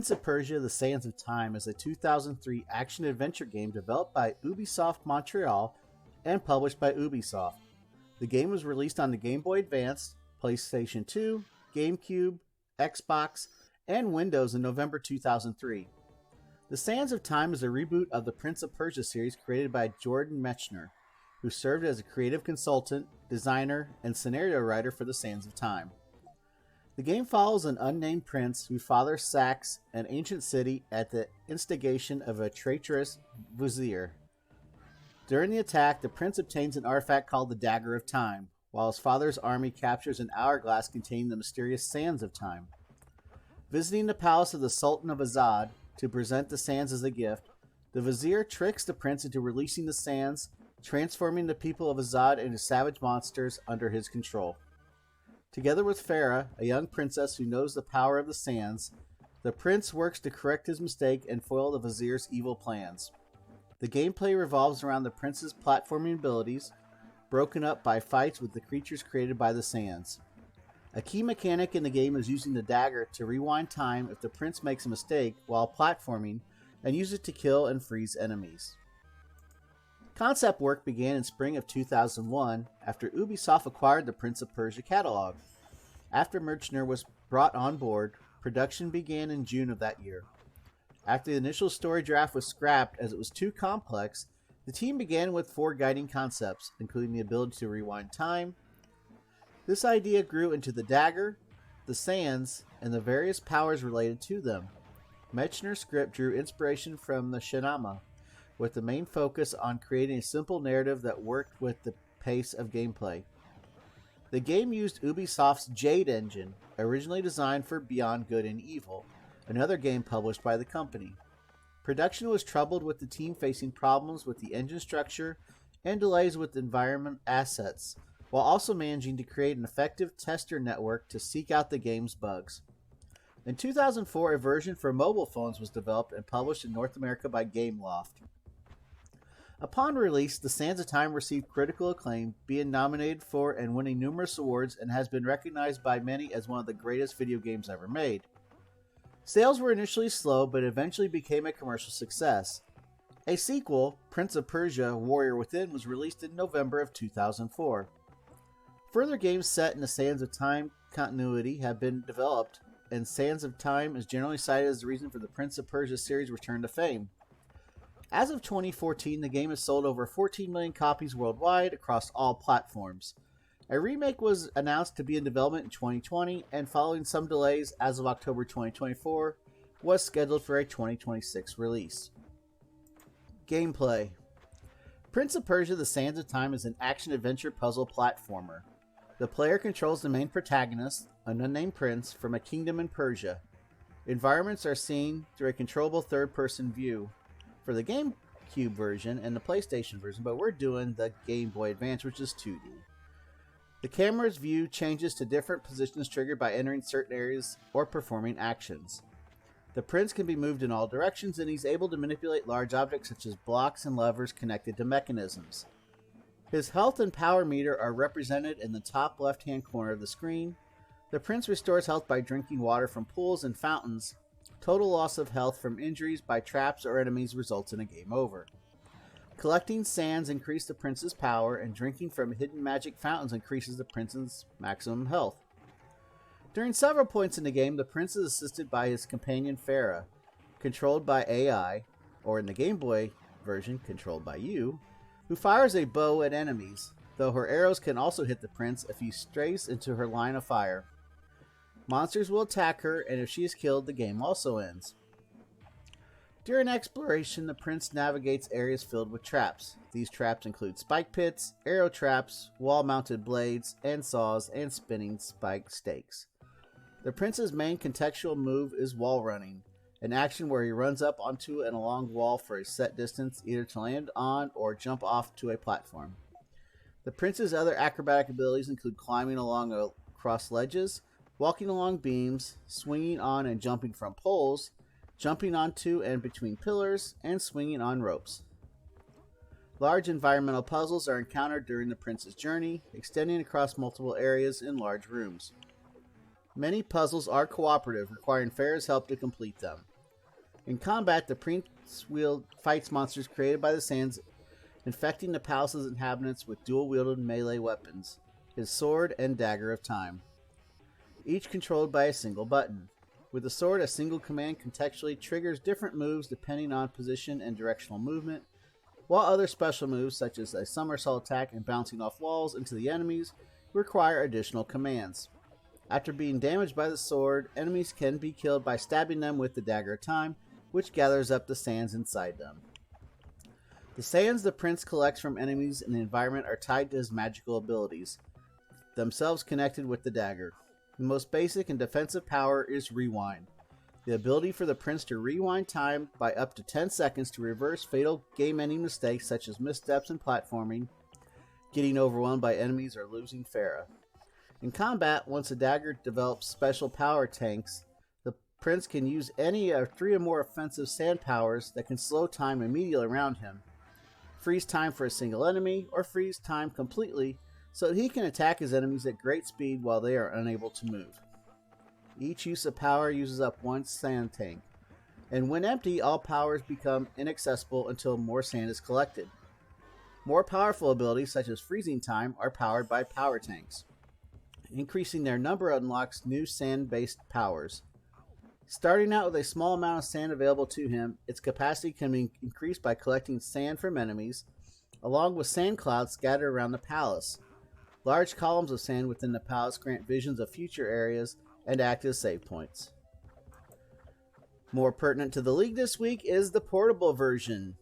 Prince of Persia: The Sands of Time is a 2003 action-adventure game developed by Ubisoft Montreal and published by Ubisoft. The game was released on the Game Boy Advance, PlayStation 2, GameCube, Xbox, and Windows in November 2003. The Sands of Time is a reboot of the Prince of Persia series created by Jordan Mechner, who served as a creative consultant, designer, and scenario writer for The Sands of Time. The game follows an unnamed prince whose father sacks an ancient city at the instigation of a traitorous vizier. During the attack, the prince obtains an artifact called the Dagger of Time, while his father's army captures an hourglass containing the mysterious Sands of Time. Visiting the palace of the Sultan of Azad to present the sands as a gift, the vizier tricks the prince into releasing the sands, transforming the people of Azad into savage monsters under his control. Together with Farah, a young princess who knows the power of the sands, the prince works to correct his mistake and foil the vizier's evil plans. The gameplay revolves around the prince's platforming abilities, broken up by fights with the creatures created by the sands. A key mechanic in the game is using the dagger to rewind time if the prince makes a mistake while platforming, and use it to kill and freeze enemies. Concept work began in spring of 2001 after Ubisoft acquired the Prince of Persia catalog. After Mechner was brought on board, production began in June of that year. After the initial story draft was scrapped as it was too complex, the team began with 4 guiding concepts, including the ability to rewind time. This idea grew into the dagger, the sands, and the various powers related to them. Mechner's script drew inspiration from the Shinama, with the main focus on creating a simple narrative that worked with the pace of gameplay. The game used Ubisoft's Jade engine, originally designed for Beyond Good and Evil, another game published by the company. Production was troubled with the team facing problems with the engine structure and delays with environment assets, while also managing to create an effective tester network to seek out the game's bugs. In 2004, a version for mobile phones was developed and published in North America by Gameloft. Upon release, The Sands of Time received critical acclaim, being nominated for and winning numerous awards, and has been recognized by many as one of the greatest video games ever made. Sales were initially slow, but eventually became a commercial success. A sequel, Prince of Persia: Warrior Within, was released in November of 2004. Further games set in the Sands of Time continuity have been developed, and Sands of Time is generally cited as the reason for the Prince of Persia series' return to fame. As of 2014, the game has sold over 14 million copies worldwide across all platforms. A remake was announced to be in development in 2020, and following some delays as of October 2024, was scheduled for a 2026 release. Gameplay. Prince of Persia: The Sands of Time is an action-adventure puzzle platformer. The player controls the main protagonist, an unnamed prince, from a kingdom in Persia. Environments are seen through a controllable third-person view for the GameCube version and the PlayStation version, but we're doing the Game Boy Advance, which is 2D. The camera's view changes to different positions triggered by entering certain areas or performing actions. The prince can be moved in all directions, and he's able to manipulate large objects such as blocks and levers connected to mechanisms. His health and power meter are represented in the top left-hand corner of the screen. The prince restores health by drinking water from pools and fountains. Total loss of health from injuries by traps or enemies results in a game over. Collecting sands increases the prince's power, and drinking from hidden magic fountains increases the prince's maximum health. During several points in the game, the prince is assisted by his companion Farah, controlled by AI, or in the Game Boy version, controlled by you, who fires a bow at enemies, though her arrows can also hit the prince if he strays into her line of fire. Monsters will attack her, and if she is killed, the game also ends. During exploration, the prince navigates areas filled with traps. These traps include spike pits, arrow traps, wall-mounted blades, and saws, and spinning spike stakes. The prince's main contextual move is wall running, an action where he runs up onto and along wall for a set distance, either to land on or jump off to a platform. The prince's other acrobatic abilities include climbing across ledges, walking along beams, swinging on and jumping from poles, jumping onto and between pillars, and swinging on ropes. Large environmental puzzles are encountered during the prince's journey, extending across multiple areas in large rooms. Many puzzles are cooperative, requiring Farah's help to complete them. In combat, the prince fights monsters created by the sands, infecting the palace's inhabitants with dual-wielded melee weapons, his sword and dagger of time, each controlled by a single button. With the sword, a single command contextually triggers different moves depending on position and directional movement, while other special moves, such as a somersault attack and bouncing off walls into the enemies, require additional commands. After being damaged by the sword, enemies can be killed by stabbing them with the dagger of time, which gathers up the sands inside them. The sands the prince collects from enemies in the environment are tied to his magical abilities, themselves connected with the dagger. The most basic and defensive power is Rewind, the ability for the prince to rewind time by up to 10 seconds to reverse fatal game-ending mistakes such as missteps in platforming, getting overwhelmed by enemies, or losing Farah. In combat, once the dagger develops special power tanks, the prince can use any of 3 or more offensive sand powers that can slow time immediately around him, freeze time for a single enemy, or freeze time completely so that he can attack his enemies at great speed while they are unable to move. Each use of power uses up 1 sand tank, and when empty, all powers become inaccessible until more sand is collected. More powerful abilities, such as freezing time, are powered by power tanks. Increasing their number unlocks new sand-based powers. Starting out with a small amount of sand available to him, its capacity can be increased by collecting sand from enemies, along with sand clouds scattered around the palace. Large columns of sand within the palace grant visions of future areas and act as save points. More pertinent to the League this week is the portable version.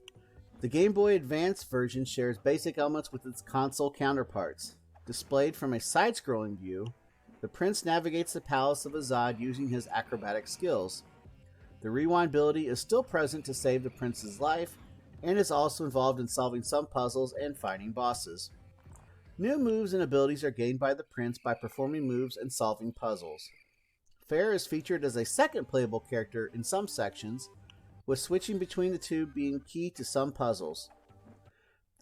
The Game Boy Advance version shares basic elements with its console counterparts. Displayed from a side-scrolling view, the prince navigates the palace of Azad using his acrobatic skills. The rewind ability is still present to save the prince's life, and is also involved in solving some puzzles and fighting bosses. New moves and abilities are gained by the prince by performing moves and solving puzzles. Farah is featured as a second playable character in some sections, with switching between the two being key to some puzzles.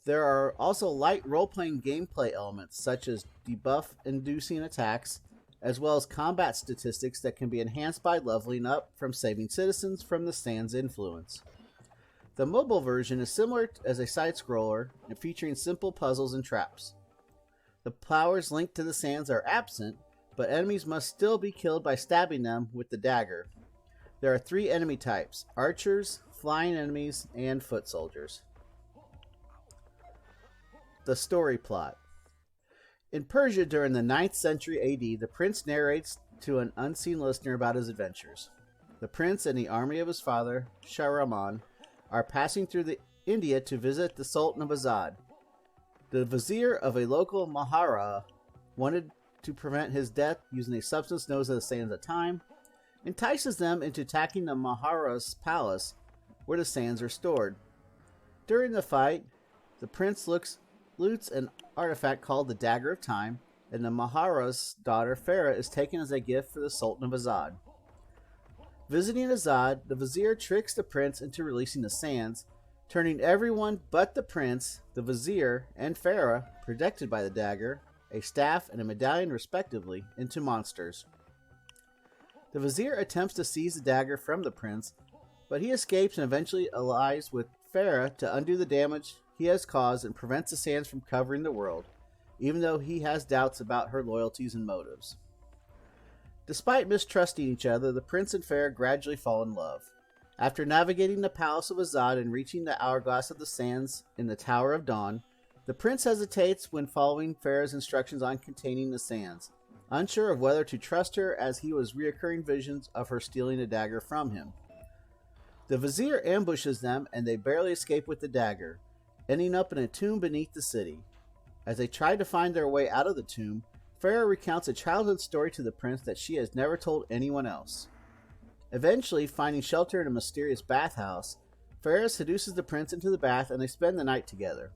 There are also light role-playing gameplay elements, such as debuff-inducing attacks, as well as combat statistics that can be enhanced by leveling up from saving citizens from the sand's influence. The mobile version is similar as a side-scroller and featuring simple puzzles and traps. The powers linked to the sands are absent, but enemies must still be killed by stabbing them with the dagger. There are 3 enemy types: archers, flying enemies, and foot soldiers. The story plot. In Persia during the 9th century AD, the prince narrates to an unseen listener about his adventures. The prince and the army of his father, Shahraman, are passing through India to visit the Sultan of Azad. The vizier of a local Mahara wanted to prevent his death using a substance known as the sands of time, entices them into attacking the Mahara's palace where the sands are stored. During the fight, the prince loots an artifact called the Dagger of Time, and the Mahara's daughter Farah is taken as a gift for the Sultan of Azad. Visiting Azad, the vizier tricks the prince into releasing the sands, turning everyone but the prince, the vizier, and Farah, protected by the dagger, a staff, and a medallion respectively, into monsters. The vizier attempts to seize the dagger from the prince, but he escapes and eventually allies with Farah to undo the damage he has caused and prevents the sands from covering the world, even though he has doubts about her loyalties and motives. Despite mistrusting each other, the prince and Farah gradually fall in love. After navigating the palace of Azad and reaching the hourglass of the sands in the Tower of Dawn, the prince hesitates when following Farah's instructions on containing the sands, unsure of whether to trust her as he has reoccurring visions of her stealing a dagger from him. The vizier ambushes them and they barely escape with the dagger, ending up in a tomb beneath the city. As they try to find their way out of the tomb, Farah recounts a childhood story to the prince that she has never told anyone else. Eventually, finding shelter in a mysterious bathhouse, Farah seduces the prince into the bath and they spend the night together.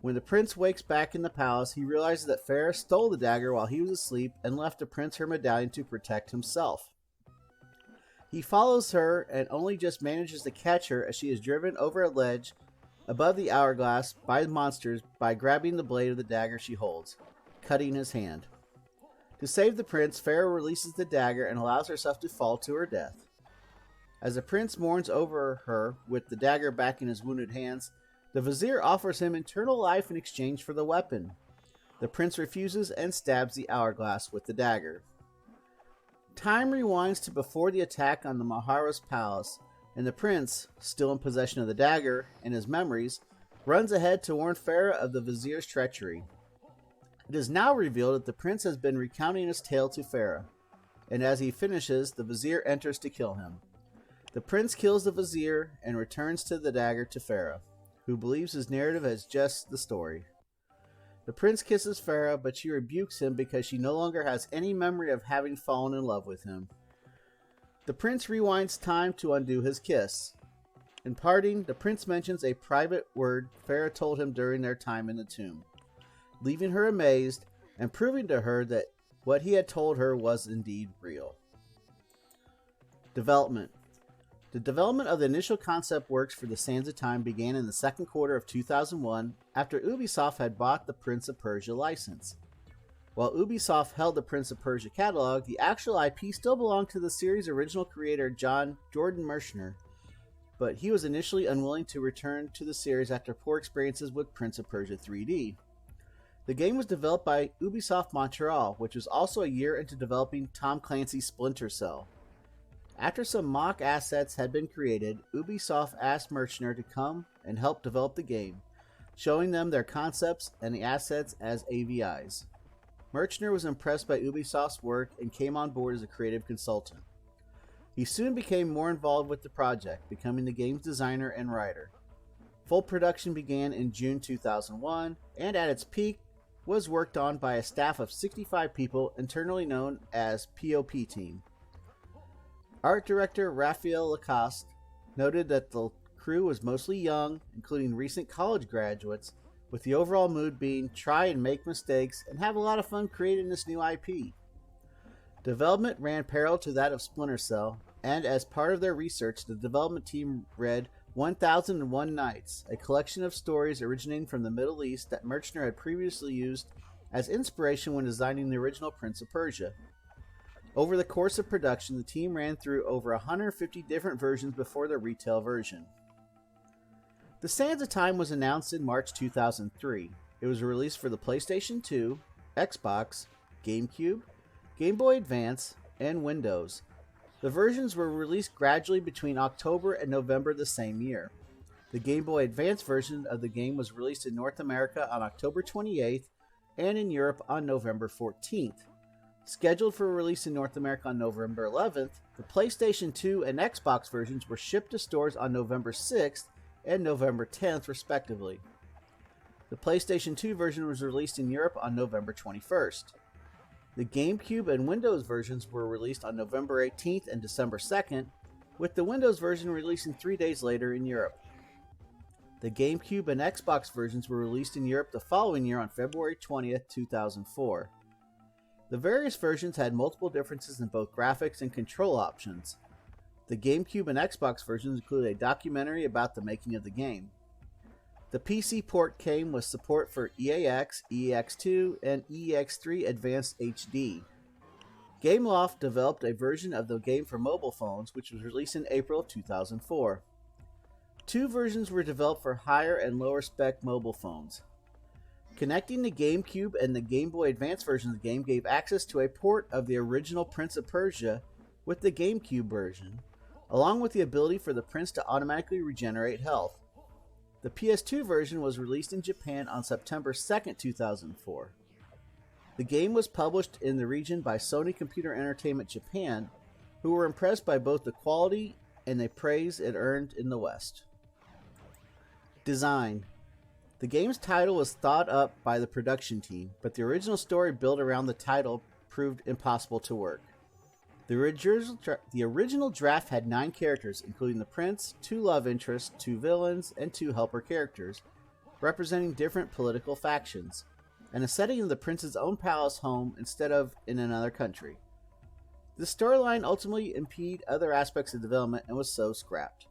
When the prince wakes back in the palace, he realizes that Farah stole the dagger while he was asleep and left the prince her medallion to protect himself. He follows her and only just manages to catch her as she is driven over a ledge above the hourglass by monsters by grabbing the blade of the dagger she holds, cutting his hand. To save the prince, Farah releases the dagger and allows herself to fall to her death. As the prince mourns over her with the dagger back in his wounded hands, the vizier offers him eternal life in exchange for the weapon. The prince refuses and stabs the hourglass with the dagger. Time rewinds to before the attack on the Mahara's palace, and the prince, still in possession of the dagger and his memories, runs ahead to warn Farah of the vizier's treachery. It is now revealed that the prince has been recounting his tale to Farah, and as he finishes, the vizier enters to kill him. The prince kills the vizier and returns to the dagger to Farah, who believes his narrative as just the story. The prince kisses Farah, but she rebukes him because she no longer has any memory of having fallen in love with him. The prince rewinds time to undo his kiss. In parting, the prince mentions a private word Farah told him during their time in the tomb, leaving her amazed and proving to her that what he had told her was indeed real. Development. The development of the initial concept works for the Sands of Time began in the second quarter of 2001 after Ubisoft had bought the Prince of Persia license. While Ubisoft held the Prince of Persia catalog, the actual IP still belonged to the series' original creator Jordan Mechner, but he was initially unwilling to return to the series after poor experiences with Prince of Persia 3D. The game was developed by Ubisoft Montreal, which was also a year into developing Tom Clancy's Splinter Cell. After some mock assets had been created, Ubisoft asked Mechner to come and help develop the game, showing them their concepts and the assets as AVIs. Mechner was impressed by Ubisoft's work and came on board as a creative consultant. He soon became more involved with the project, becoming the game's designer and writer. Full production began in June 2001, and at its peak was worked on by a staff of 65 people internally known as POP Team. Art director Raphael Lacoste noted that the crew was mostly young, including recent college graduates, with the overall mood being try and make mistakes and have a lot of fun creating this new IP. Development ran parallel to that of Splinter Cell, and as part of their research, the development team read 1001 Nights, a collection of stories originating from the Middle East that Mechner had previously used as inspiration when designing the original Prince of Persia. Over the course of production, the team ran through over 150 different versions before the retail version. The Sands of Time was announced in March 2003. It was released for the PlayStation 2, Xbox, GameCube, Game Boy Advance, and Windows. The versions were released gradually between October and November the same year. The Game Boy Advance version of the game was released in North America on October 28th and in Europe on November 14th. Scheduled for release in North America on November 11th, the PlayStation 2 and Xbox versions were shipped to stores on November 6th and November 10th, respectively. The PlayStation 2 version was released in Europe on November 21st. The GameCube and Windows versions were released on November 18th and December 2nd, with the Windows version releasing 3 days later in Europe. The GameCube and Xbox versions were released in Europe the following year on February 20th, 2004. The various versions had multiple differences in both graphics and control options. The GameCube and Xbox versions included a documentary about the making of the game. The PC port came with support for EAX, EAX2, and EAX3 Advanced HD. Gameloft developed a version of the game for mobile phones, which was released in April of 2004. Two versions were developed for higher and lower spec mobile phones. Connecting the GameCube and the Game Boy Advance version of the game gave access to a port of the original Prince of Persia with the GameCube version, along with the ability for the prince to automatically regenerate health. The PS2 version was released in Japan on September 2, 2004. The game was published in the region by Sony Computer Entertainment Japan, who were impressed by both the quality and the praise it earned in the West. Design. The game's title was thought up by the production team, but the original story built around the title proved impossible to work. The original draft had 9 characters, including the prince, 2 love interests, 2 villains, and 2 helper characters, representing different political factions, and a setting of the prince's own palace home instead of in another country. The storyline ultimately impeded other aspects of development and was so scrapped.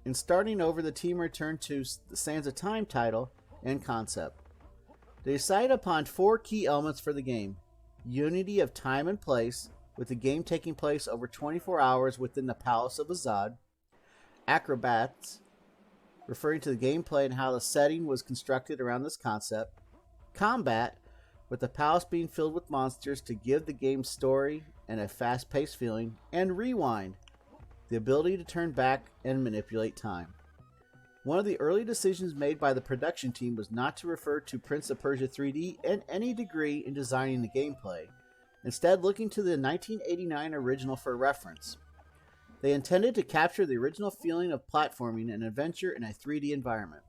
In starting over, the team returned to the Sands of Time title and concept. They decided upon 4 key elements for the game: unity of time and place, with the game taking place over 24 hours within the Palace of Azad. Acrobats, referring to the gameplay and how the setting was constructed around this concept. Combat, with the palace being filled with monsters to give the game's story and a fast-paced feeling. And Rewind, the ability to turn back and manipulate time. One of the early decisions made by the production team was not to refer to Prince of Persia 3D in any degree in designing the gameplay, instead looking to the 1989 original for reference. They intended to capture the original feeling of platforming and adventure in a 3D environment.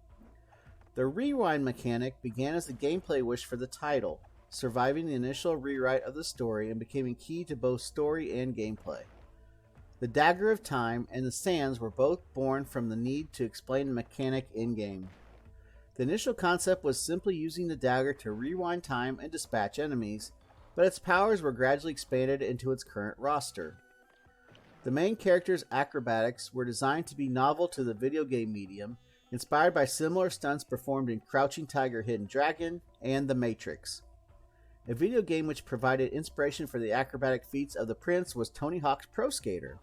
The rewind mechanic began as the gameplay wish for the title, surviving the initial rewrite of the story and becoming key to both story and gameplay. The Dagger of Time and the Sands were both born from the need to explain the mechanic in-game. The initial concept was simply using the dagger to rewind time and dispatch enemies, but its powers were gradually expanded into its current roster. The main character's acrobatics were designed to be novel to the video game medium, inspired by similar stunts performed in Crouching Tiger, Hidden Dragon and The Matrix. A video game which provided inspiration for the acrobatic feats of the prince was Tony Hawk's Pro Skater.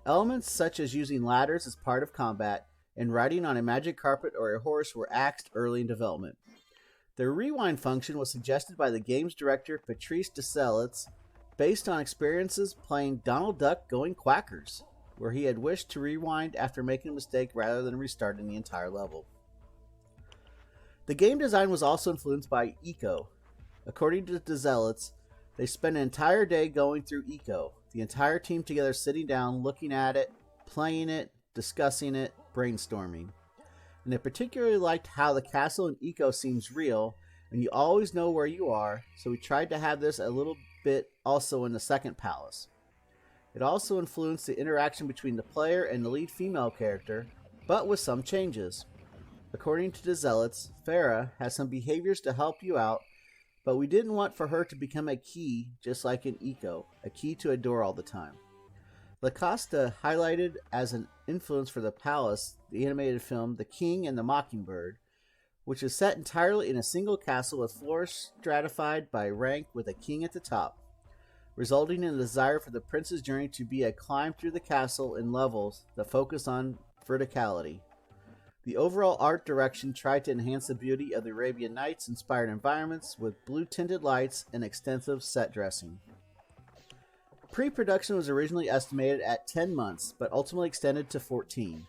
Elements such as using ladders as part of combat and riding on a magic carpet or a horse were axed early in development. The rewind function was suggested by the game's director Patrice Deselitz based on experiences playing Donald Duck Going Quackers, where he had wished to rewind after making a mistake rather than restarting the entire level. The game design was also influenced by Eco. According to Deselitz, they spent an entire day going through Eco, the entire team together sitting down, looking at it, playing it, discussing it, brainstorming. And they particularly liked how the castle in Eco seems real, and you always know where you are, so we tried to have this a little bit also in the second palace. It also influenced the interaction between the player and the lead female character, but with some changes. According to Deselitz, Farah has some behaviors to help you out, but we didn't want for her to become a key, just like in Eco, a key to adore all the time. LaCosta highlighted as an influence for the Palace, the animated film The King and the Mockingbird, which is set entirely in a single castle with floors stratified by rank with a king at the top, resulting in a desire for the prince's journey to be a climb through the castle in levels that focus on verticality. The overall art direction tried to enhance the beauty of the Arabian Nights inspired environments with blue-tinted lights and extensive set dressing. Pre-production was originally estimated at 10 months, but ultimately extended to 14.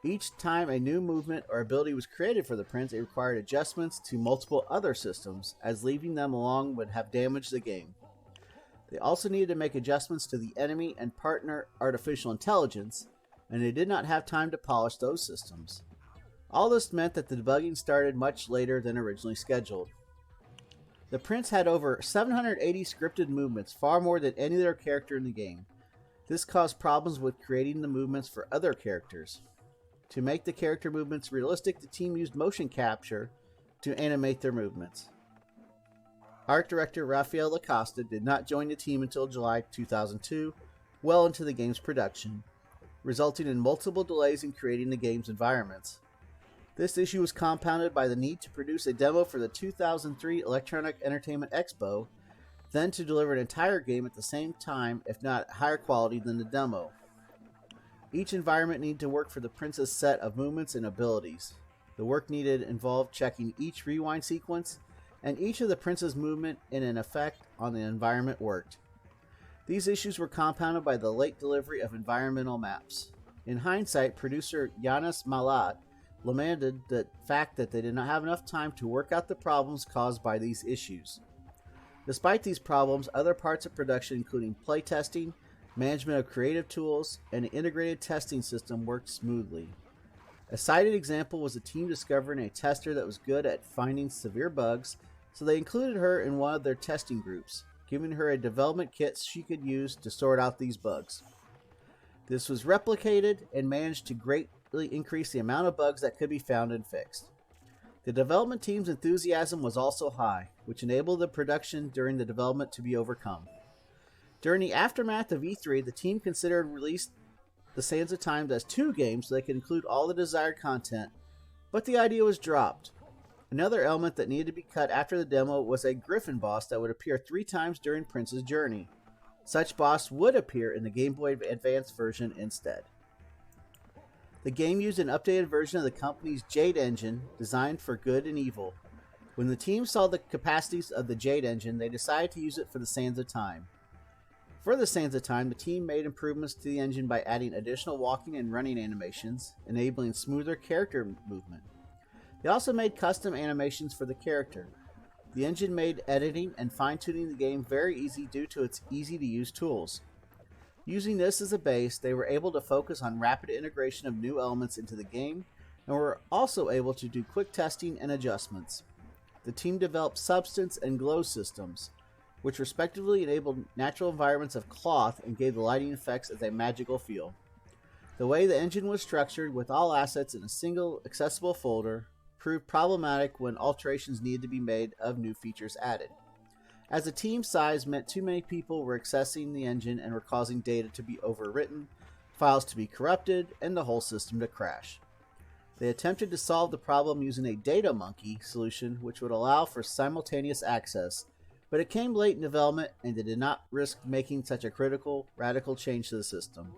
Each time a new movement or ability was created for the prince, it required adjustments to multiple other systems, as leaving them alone would have damaged the game. They also needed to make adjustments to the enemy and partner artificial intelligence, and they did not have time to polish those systems. All this meant that the debugging started much later than originally scheduled. The prince had over 780 scripted movements, far more than any other character in the game. This caused problems with creating the movements for other characters. To make the character movements realistic, the team used motion capture to animate their movements. Art director Rafael Lacosta did not join the team until July 2002, well into the game's production, resulting in multiple delays in creating the game's environments. This issue was compounded by the need to produce a demo for the 2003 Electronic Entertainment Expo, then to deliver an entire game at the same time, if not at higher quality than the demo. Each environment needed to work for the prince's set of movements and abilities. The work needed involved checking each rewind sequence, and each of the prince's movement and an effect on the environment worked. These issues were compounded by the late delivery of environmental maps. In hindsight, producer Yanis Malat lamented the fact that they did not have enough time to work out the problems caused by these issues. Despite these problems, other parts of production, including playtesting, management of creative tools, and an integrated testing system, worked smoothly. A cited example was the team discovering a tester that was good at finding severe bugs, so they included her in one of their testing groups, giving her a development kit she could use to sort out these bugs. This was replicated and managed to greatly increase the amount of bugs that could be found and fixed. The development team's enthusiasm was also high, which enabled the production during the development to be overcome. During the aftermath of E3, the team considered release the Sands of Time as 2 games so they could include all the desired content, but the idea was dropped. Another element that needed to be cut after the demo was a griffin boss that would appear 3 times during Prince's journey. Such boss would appear in the Game Boy Advance version instead. The game used an updated version of the company's Jade engine, designed for good and evil. When the team saw the capacities of the Jade engine, they decided to use it for the Sands of Time. For the Sands of Time, the team made improvements to the engine by adding additional walking and running animations, enabling smoother character movement. They also made custom animations for the character. The engine made editing and fine-tuning the game very easy due to its easy-to-use tools. Using this as a base, they were able to focus on rapid integration of new elements into the game, and were also able to do quick testing and adjustments. The team developed Substance and Glow systems, which respectively enabled natural environments of cloth and gave the lighting effects as a magical feel. The way the engine was structured, with all assets in a single accessible folder, proved problematic when alterations needed to be made of new features added, as the team size meant too many people were accessing the engine and were causing data to be overwritten, files to be corrupted, and the whole system to crash. They attempted to solve the problem using a data monkey solution which would allow for simultaneous access, but it came late in development and they did not risk making such a radical change to the system.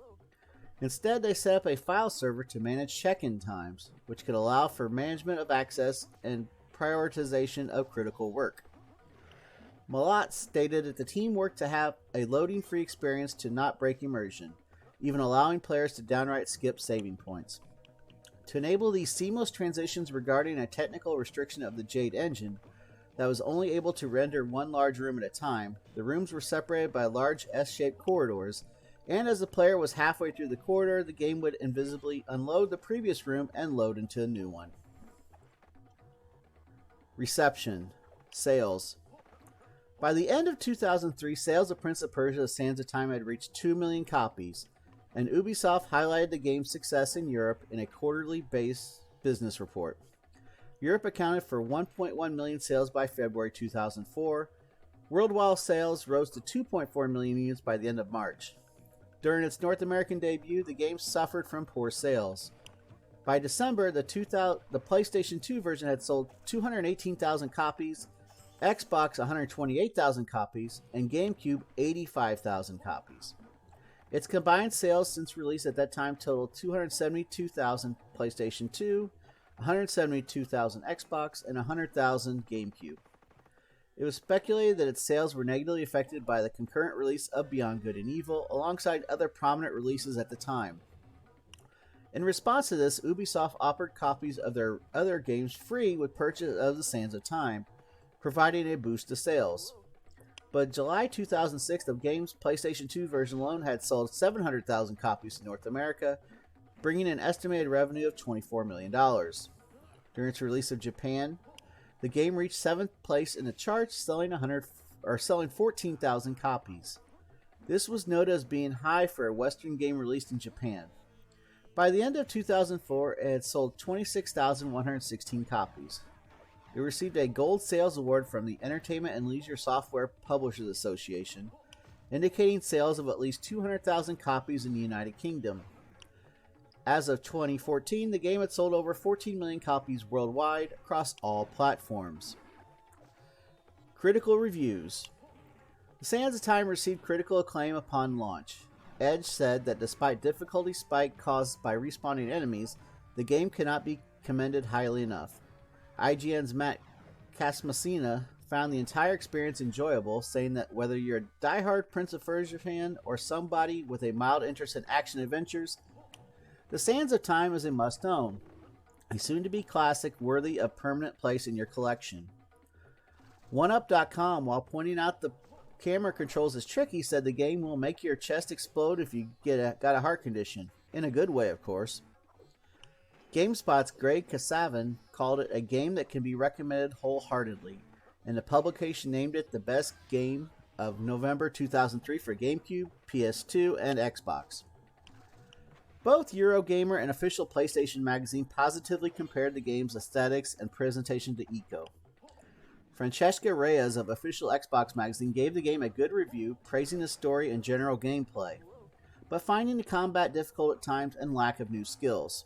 Instead, they set up a file server to manage check-in times, which could allow for management of access and prioritization of critical work. Malat stated that the team worked to have a loading-free experience to not break immersion, even allowing players to downright skip saving points. To enable these seamless transitions regarding a technical restriction of the Jade engine that was only able to render one large room at a time, the rooms were separated by large S-shaped corridors, and as the player was halfway through the corridor, the game would invisibly unload the previous room and load into a new one. Reception. Sales. By the end of 2003, sales of Prince of Persia: The Sands of Time had reached 2 million copies, and Ubisoft highlighted the game's success in Europe in a quarterly-based business report. Europe accounted for 1.1 million sales by February 2004. Worldwide sales rose to 2.4 million units by the end of March. During its North American debut, the game suffered from poor sales. By December, the PlayStation 2 version had sold 218,000 copies, Xbox 128,000 copies, and GameCube 85,000 copies. Its combined sales since release at that time totaled 272,000 PlayStation 2, 172,000 Xbox, and 100,000 GameCube. It was speculated that its sales were negatively affected by the concurrent release of Beyond Good and Evil, alongside other prominent releases at the time. In response to this, Ubisoft offered copies of their other games free with purchase of The Sands of Time, providing a boost to sales. But in July 2006, the game's PlayStation 2 version alone had sold 700,000 copies in North America, bringing an estimated revenue of $24 million. During its release in Japan, the game reached 7th place in the charts, selling 14,000 copies. This was noted as being high for a Western game released in Japan. By the end of 2004, it had sold 26,116 copies. It received a Gold Sales Award from the Entertainment and Leisure Software Publishers Association, indicating sales of at least 200,000 copies in the United Kingdom. As of 2014, the game had sold over 14 million copies worldwide across all platforms. Critical reviews. The Sands of Time received critical acclaim upon launch. Edge said that despite difficulty spike caused by respawning enemies, the game cannot be commended highly enough. IGN's Matt Casamassina found the entire experience enjoyable, saying that whether you're a diehard Prince of Persia fan or somebody with a mild interest in action adventures, The Sands of Time is a must-own, a soon-to-be classic worthy of permanent place in your collection. OneUp.com, while pointing out the camera controls as tricky, said the game will make your chest explode if you got a heart condition. In a good way, of course. GameSpot's Greg Kasavin called it a game that can be recommended wholeheartedly, and the publication named it the best game of November 2003 for GameCube, PS2, and Xbox. Both Eurogamer and official PlayStation Magazine positively compared the game's aesthetics and presentation to Ico. Francesca Reyes of official Xbox Magazine gave the game a good review, praising the story and general gameplay, but finding the combat difficult at times and lack of new skills.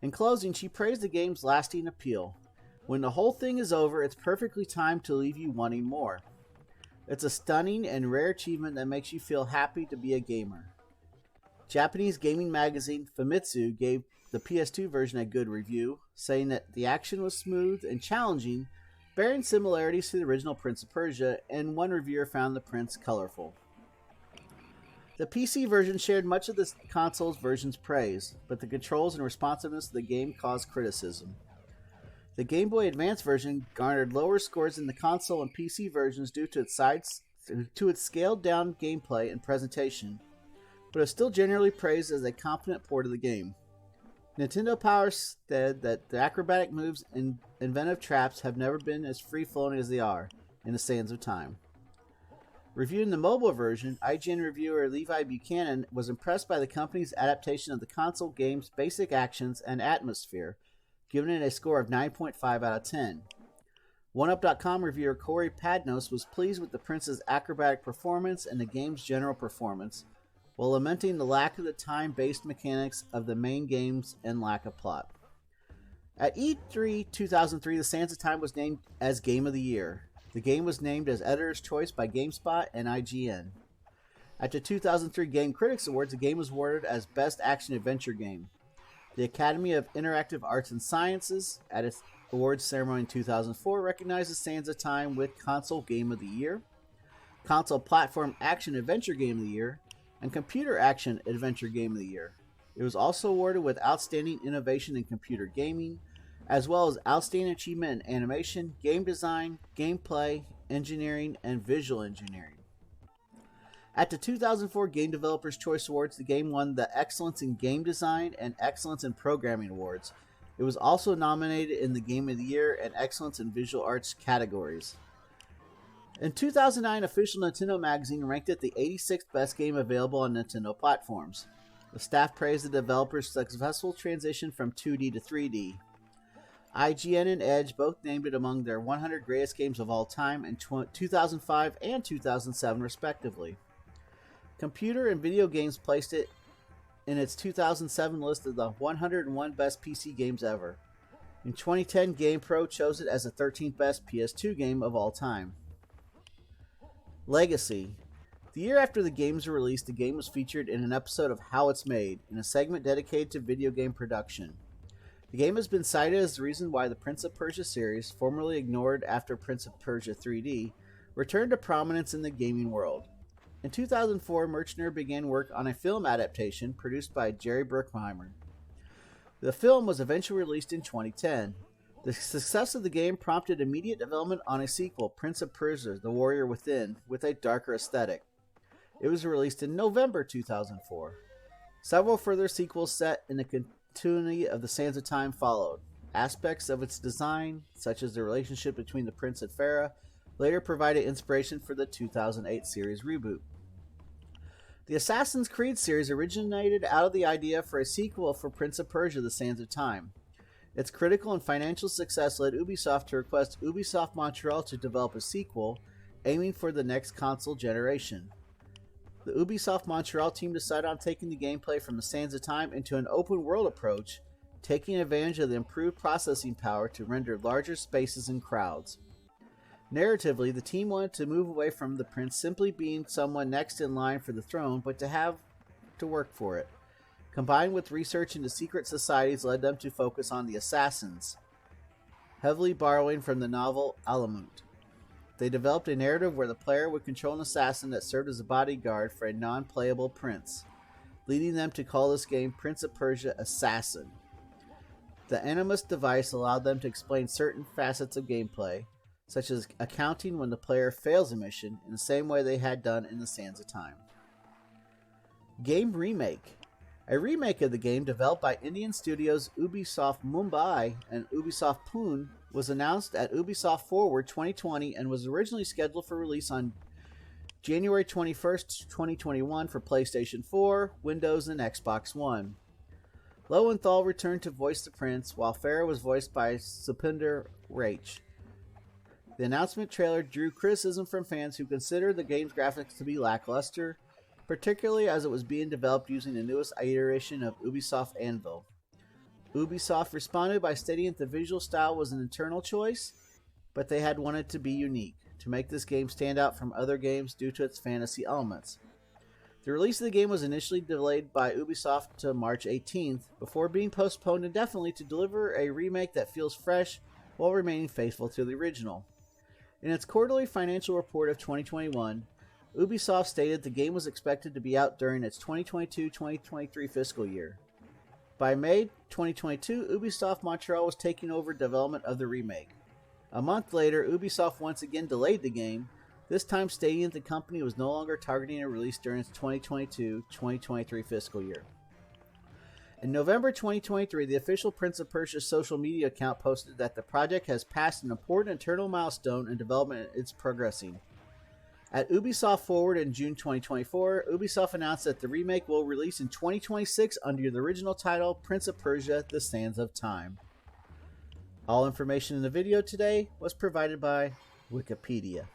In closing, she praised the game's lasting appeal. When the whole thing is over, it's perfectly timed to leave you wanting more. It's a stunning and rare achievement that makes you feel happy to be a gamer. Japanese gaming magazine Famitsu gave the PS2 version a good review, saying that the action was smooth and challenging, bearing similarities to the original Prince of Persia, and one reviewer found the prince colorful. The PC version shared much of the console's version's praise, but the controls and responsiveness of the game caused criticism. The Game Boy Advance version garnered lower scores than the console and PC versions due to its scaled-down gameplay and presentation, but is still generally praised as a competent port of the game. Nintendo Power said that the acrobatic moves and inventive traps have never been as free-flowing as they are in the Sands of Time. Reviewing the mobile version, IGN reviewer Levi Buchanan was impressed by the company's adaptation of the console game's basic actions and atmosphere, giving it a score of 9.5 out of 10. OneUp.com reviewer Corey Padnos was pleased with the Prince's acrobatic performance and the game's general performance, while lamenting the lack of the time-based mechanics of the main games and lack of plot. At E3 2003, The Sands of Time was named as Game of the Year. The game was named as Editor's Choice by GameSpot and IGN. At the 2003 Game Critics Awards, the game was awarded as Best Action Adventure Game. The Academy of Interactive Arts and Sciences, at its awards ceremony in 2004, recognizes Sands of Time with Console Game of the Year, Console Platform Action Adventure Game of the Year, and Computer Action Adventure Game of the Year. It was also awarded with Outstanding Innovation in Computer Gaming, as well as Outstanding Achievement in Animation, Game Design, Gameplay, Engineering, and Visual Engineering. At the 2004 Game Developers' Choice Awards, the game won the Excellence in Game Design and Excellence in Programming Awards. It was also nominated in the Game of the Year and Excellence in Visual Arts categories. In 2009, official Nintendo magazine ranked it the 86th best game available on Nintendo platforms. The staff praised the developer's successful transition from 2D to 3D. IGN and Edge both named it among their 100 greatest games of all time in 2005 and 2007, respectively. Computer and Video Games placed it in its 2007 list of the 101 best PC games ever. In 2010, GamePro chose it as the 13th best PS2 game of all time. Legacy. The year after the games were released, the game was featured in an episode of How It's Made, in a segment dedicated to video game production. The game has been cited as the reason why the Prince of Persia series, formerly ignored after Prince of Persia 3D, returned to prominence in the gaming world. In 2004, Merchner began work on a film adaptation produced by Jerry Bruckheimer. The film was eventually released in 2010. The success of the game prompted immediate development on a sequel, Prince of Persia: The Warrior Within, with a darker aesthetic. It was released in November 2004. Several further sequels set in the continuity of the Sands of Time followed. Aspects of its design, such as the relationship between the prince and Farah, later provided inspiration for the 2008 series reboot. The Assassin's Creed series originated out of the idea for a sequel for Prince of Persia: The Sands of Time. Its critical and financial success led Ubisoft to request Ubisoft Montreal to develop a sequel, aiming for the next console generation. The Ubisoft Montreal team decided on taking the gameplay from The Sands of Time into an open-world approach, taking advantage of the improved processing power to render larger spaces and crowds. Narratively, the team wanted to move away from the prince simply being someone next in line for the throne, but to have to work for it. Combined with research into secret societies led them to focus on the assassins, heavily borrowing from the novel Alamut. They developed a narrative where the player would control an assassin that served as a bodyguard for a non-playable prince, leading them to call this game Prince of Persia Assassin. The Animus device allowed them to explain certain facets of gameplay, such as accounting when the player fails a mission, in the same way they had done in the Sands of Time. Game Remake. A remake of the game developed by Indian studios Ubisoft Mumbai and Ubisoft Pune was announced at Ubisoft Forward 2020 and was originally scheduled for release on January 21st, 2021 for PlayStation 4, Windows, and Xbox One. Lowenthal returned to voice the prince, while Farah was voiced by Supinder Rach. The announcement trailer drew criticism from fans who considered the game's graphics to be lackluster, particularly as it was being developed using the newest iteration of Ubisoft Anvil. Ubisoft responded by stating that the visual style was an internal choice, but they had wanted to be unique. to make this game stand out from other games due to its fantasy elements. The release of the game was initially delayed by Ubisoft to March 18th, before being postponed indefinitely to deliver a remake that feels fresh while remaining faithful to the original. In its quarterly financial report of 2021, Ubisoft stated the game was expected to be out during its 2022-2023 fiscal year. By May 2022, Ubisoft Montreal was taking over development of the remake. A month later, Ubisoft once again delayed the game, this time stating that the company was no longer targeting a release during its 2022-2023 fiscal year. In November 2023, the official Prince of Persia social media account posted that the project has passed an important internal milestone in development and it's progressing. At Ubisoft Forward in June 2024, Ubisoft announced that the remake will release in 2026 under the original title Prince of Persia: The Sands of Time. All information in the video today was provided by Wikipedia.